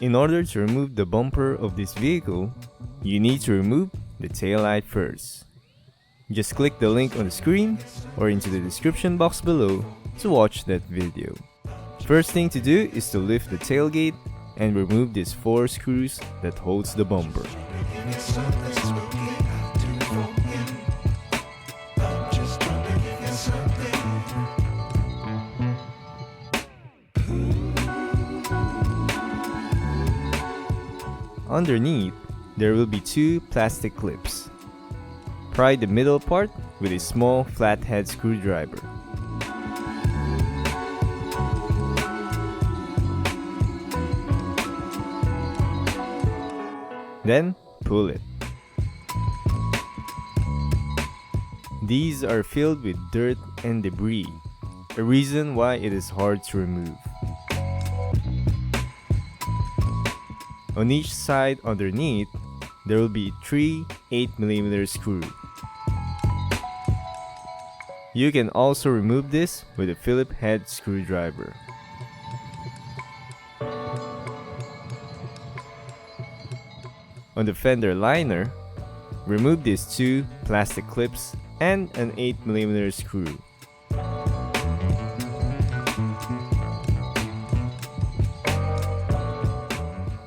In order to remove the bumper of this vehicle, you need to remove the taillight first. Just click the link on the screen or into the description box below to watch that video. First thing to do is to lift the tailgate and remove these 4 screws that holds the bumper. Underneath, there will be 2 plastic clips. Pry the middle part with a small flathead screwdriver. Then, pull it. These are filled with dirt and debris, a reason why it is hard to remove. On each side underneath, there will be 3 8mm screws. You can also remove this with a Phillips head screwdriver. On the fender liner, remove these 2 plastic clips and an 8mm screw.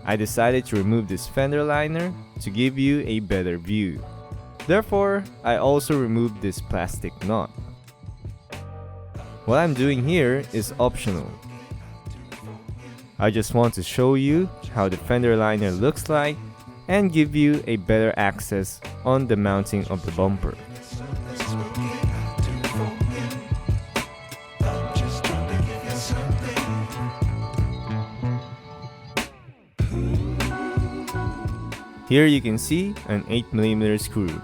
I decided to remove this fender liner to give you a better view. Therefore, I also removed this plastic nut. What I'm doing here is optional. I just want to show you how the fender liner looks like and give you a better access on the mounting of the bumper. Here you can see an 8mm screw.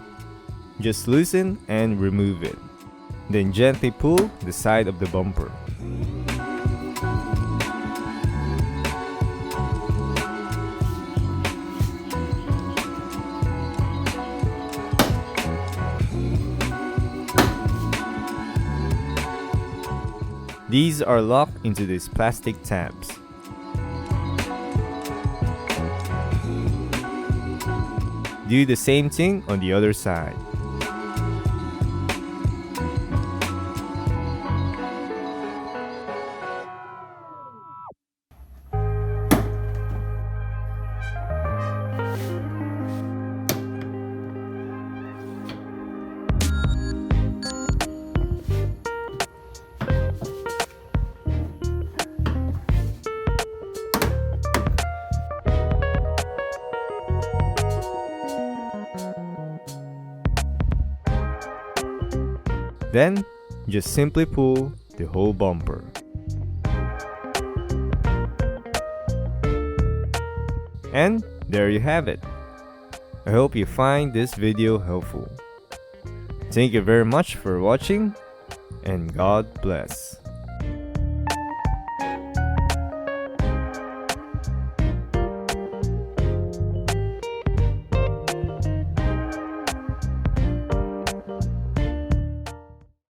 Just loosen and remove it. Then gently pull the side of the bumper. These are locked into these plastic tabs. Do the same thing on the other side. Then, just simply pull the whole bumper. And there you have it. I hope you find this video helpful. Thank you very much for watching, and God bless.